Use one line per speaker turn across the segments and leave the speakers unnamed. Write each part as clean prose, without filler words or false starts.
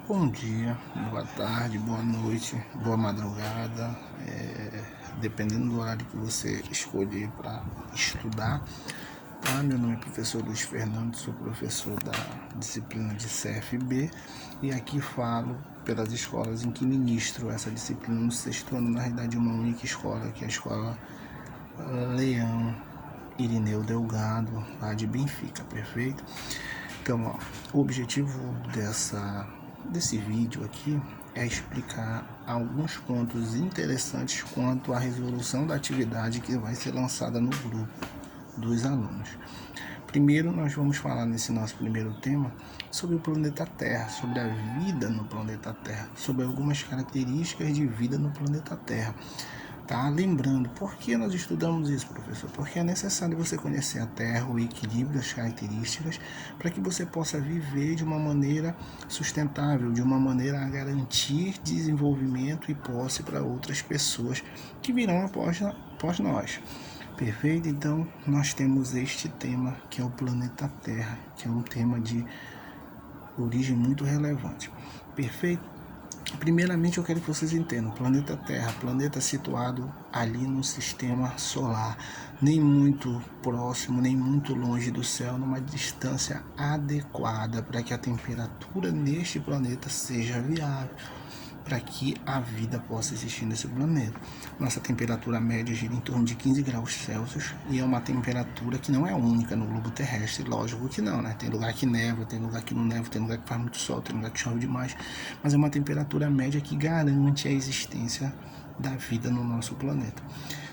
Bom dia, boa tarde, boa noite, boa madrugada, dependendo do horário que você escolher para estudar. Meu nome é professor Luiz Fernando, sou professor da disciplina de CFB e aqui falo pelas escolas em que ministro essa disciplina no sexto ano, na realidade uma única escola, que é a escola Leão Irineu Delgado, lá de Benfica, perfeito? Então, o objetivo desse vídeo aqui é explicar alguns pontos interessantes quanto à resolução da atividade que vai ser lançada no grupo dos alunos. Primeiro, nós vamos falar nesse nosso primeiro tema sobre o planeta Terra, sobre a vida no planeta Terra, sobre algumas características de vida no planeta Terra. Lembrando, por que nós estudamos isso, professor? Porque é necessário você conhecer a Terra, o equilíbrio das características, para que você possa viver de uma maneira sustentável, de uma maneira a garantir desenvolvimento e posse para outras pessoas que virão após nós. Perfeito? Então, nós temos este tema, que é o planeta Terra, que é um tema de origem muito relevante. Perfeito? Primeiramente, eu quero que vocês entendam, planeta Terra, planeta situado ali no sistema solar, nem muito próximo, nem muito longe do céu, numa distância adequada para que a temperatura neste planeta seja viável, para que a vida possa existir nesse planeta. Nossa temperatura média gira em torno de 15 graus Celsius e é uma temperatura que não é única no globo terrestre, lógico que não, né? Tem lugar que neva, tem lugar que não neva, tem lugar que faz muito sol, tem lugar que chove demais, mas é uma temperatura média que garante a existência da vida no nosso planeta.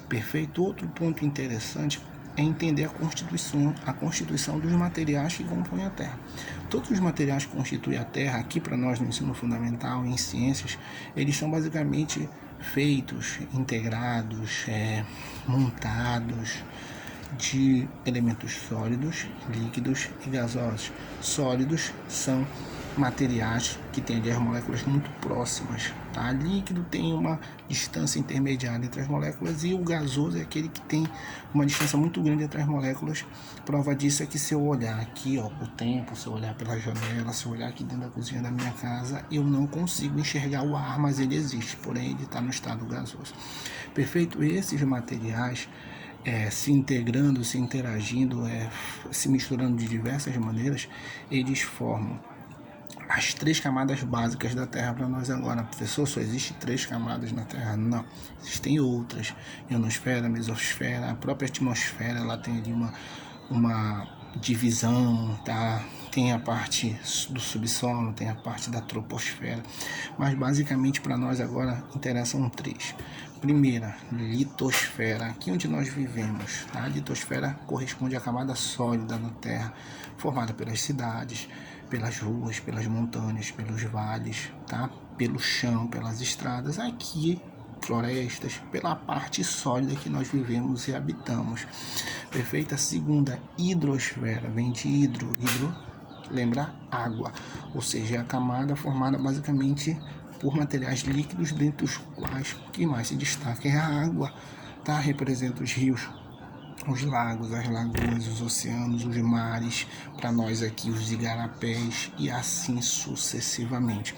Perfeito? Outro ponto interessante é entender a constituição dos materiais que compõem a Terra. Todos os materiais que constituem a Terra, aqui para nós no ensino fundamental, em ciências, eles são basicamente feitos, integrados, montados de elementos sólidos, líquidos e gasosos. Sólidos são materiais que têm as moléculas muito próximas. Líquido tem uma distância intermediária entre as moléculas e o gasoso é aquele que tem uma distância muito grande entre as moléculas. Prova disso é que se eu olhar aqui, o tempo, se eu olhar pela janela, se eu olhar aqui dentro da cozinha da minha casa, eu não consigo enxergar o ar, mas ele existe, porém ele está no estado gasoso. Perfeito? Esses materiais se integrando, se interagindo, se misturando de diversas maneiras, eles formam as 3 camadas básicas da Terra para nós agora. Professor, só existe 3 camadas na Terra? Não, existem outras. Ionosfera, mesosfera, a própria atmosfera, ela tem ali uma divisão, Tem a parte do subsolo, tem a parte da troposfera, mas basicamente para nós agora interessam 3. Primeira, litosfera, aqui onde nós vivemos. A litosfera corresponde à camada sólida da Terra, formada pelas cidades, pelas ruas, pelas montanhas, pelos vales, pelo chão, pelas estradas, aqui florestas, pela parte sólida que nós vivemos e habitamos. Perfeita? Segunda, hidrosfera, vem de hidro, lembra água, ou seja, é a camada formada basicamente por materiais líquidos, dentre os quais o que mais se destaca é a água, representa os rios, os lagos, as lagoas, os oceanos, os mares, para nós aqui os igarapés e assim sucessivamente.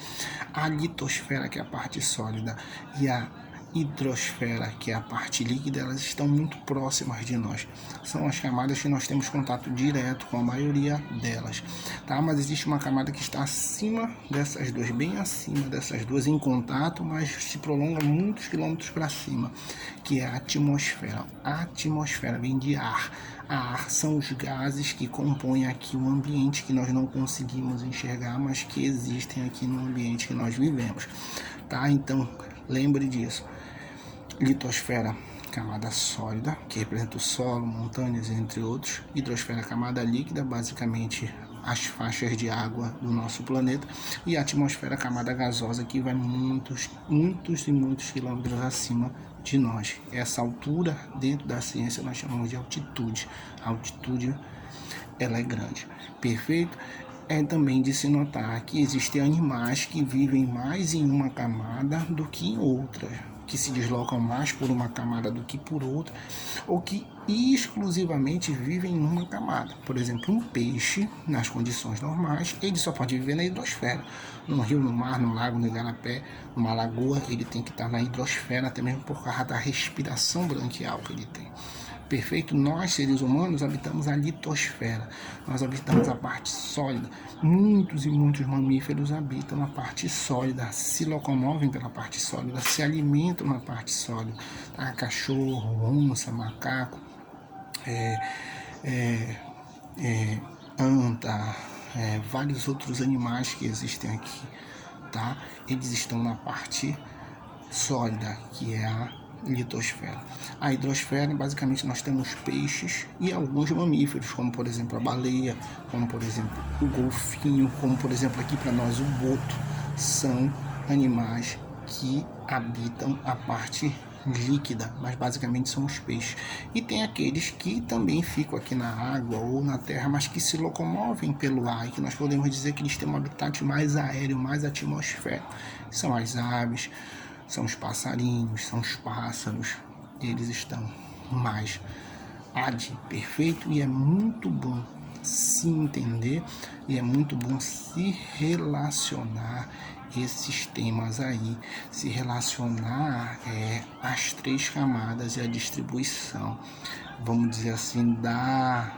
A litosfera, que é a parte sólida, e a hidrosfera, que é a parte líquida, elas estão muito próximas de nós. São as camadas que nós temos contato direto com a maioria delas, Mas existe uma camada que está acima dessas duas, bem acima dessas duas, em contato, mas se prolonga muitos quilômetros para cima, que é a atmosfera. A atmosfera vem de ar. Ar são os gases que compõem aqui o ambiente que nós não conseguimos enxergar, mas que existem aqui no ambiente que nós vivemos, Então, lembre disso. Litosfera, camada sólida, que representa o solo, montanhas, entre outros. Hidrosfera, camada líquida, basicamente as faixas de água do nosso planeta. E a atmosfera, camada gasosa, que vai muitos e muitos quilômetros acima de nós. Essa altura, dentro da ciência, nós chamamos de altitude. A altitude, ela é grande. Perfeito? É também de se notar que existem animais que vivem mais em uma camada do que em outra. que se deslocam mais por uma camada do que por outra, ou que exclusivamente vivem numa camada. Por exemplo, um peixe, nas condições normais, ele só pode viver na hidrosfera. No rio, no mar, no lago, no igarapé, numa lagoa, ele tem que estar na hidrosfera, até mesmo por causa da respiração branquial que ele tem. Perfeito? Nós, seres humanos, habitamos a litosfera. Nós habitamos a parte sólida. Muitos e muitos mamíferos habitam a parte sólida, se locomovem pela parte sólida, se alimentam na parte sólida. Tá? Cachorro, onça, macaco, anta, vários outros animais que existem aqui. Tá? Eles estão na parte sólida, que é a litosfera. A hidrosfera, basicamente, nós temos peixes e alguns mamíferos, como por exemplo a baleia, como por exemplo o golfinho, como por exemplo aqui para nós o boto. São animais que habitam a parte líquida, mas basicamente são os peixes. E tem aqueles que também ficam aqui na água ou na terra, mas que se locomovem pelo ar, e que nós podemos dizer que eles têm um habitat mais aéreo, mais atmosférico. São as aves, são os passarinhos, são os pássaros. Eles estão mais perfeito, e é muito bom se entender e é muito bom se relacionar esses temas aí, se relacionar as três camadas e a distribuição, vamos dizer assim, da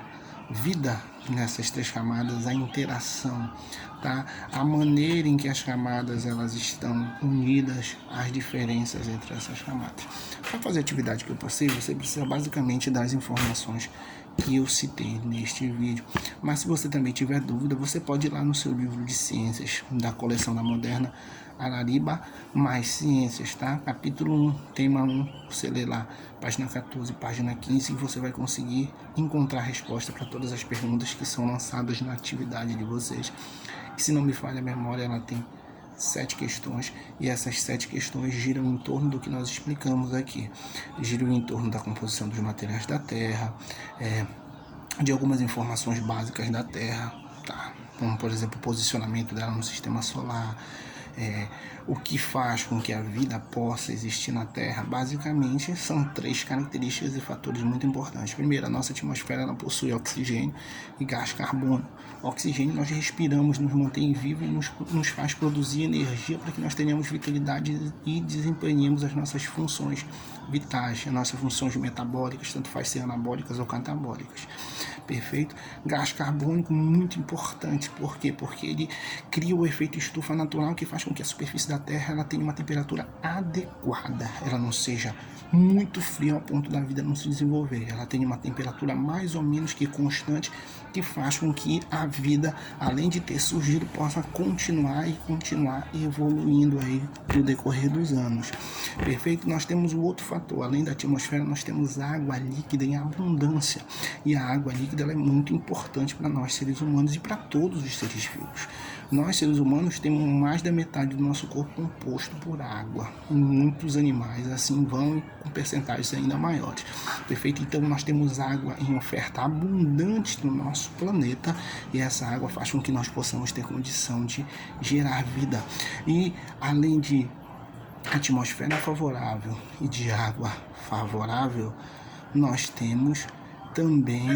vida nessas três camadas, a interação, tá? A maneira em que as camadas elas estão unidas, as diferenças entre essas camadas. Para fazer a atividade que eu passei, você precisa basicamente das informações que eu citei neste vídeo. Mas se você também tiver dúvida, você pode ir lá no seu livro de ciências da coleção da Moderna Arariba Mais Ciências, tá? Capítulo 1, tema 1, você lê lá, página 14, página 15, e você vai conseguir encontrar a resposta para todas as perguntas que são lançadas na atividade de vocês. E se não me falha a memória, ela tem 7 questões, e essas 7 questões giram em torno do que nós explicamos aqui. Giram em torno da composição dos materiais da Terra, de algumas informações básicas da Terra, tá? Como, por exemplo, o posicionamento dela no sistema solar, o que faz com que a vida possa existir na Terra. Basicamente, são 3 características e fatores muito importantes. Primeiro, a nossa atmosfera ela possui oxigênio e gás carbono. O oxigênio nós respiramos, nos mantém vivos e nos faz produzir energia para que nós tenhamos vitalidade e desempenhemos as nossas funções vitais, as nossas funções metabólicas, tanto faz ser anabólicas ou catabólicas. Perfeito? Gás carbônico muito importante. Por quê? Porque ele cria o efeito estufa natural que faz com que a superfície da Terra ela tenha uma temperatura adequada. Ela não seja muito fria ao ponto da vida não se desenvolver. Ela tem uma temperatura mais ou menos que constante, que faz com que a vida, além de ter surgido, possa continuar evoluindo aí no decorrer dos anos. Perfeito? Nós temos o outro fator. Além da atmosfera, nós temos água líquida em abundância. E a água líquida ela é muito importante para nós, seres humanos, e para todos os seres vivos. Nós, seres humanos, temos mais da metade do nosso corpo composto por água. E muitos animais assim vão com percentagens ainda maiores. Perfeito? Então, nós temos água em oferta abundante no nosso planeta, e essa água faz com que nós possamos ter condição de gerar vida. E, além de atmosfera favorável e de água favorável, nós temos também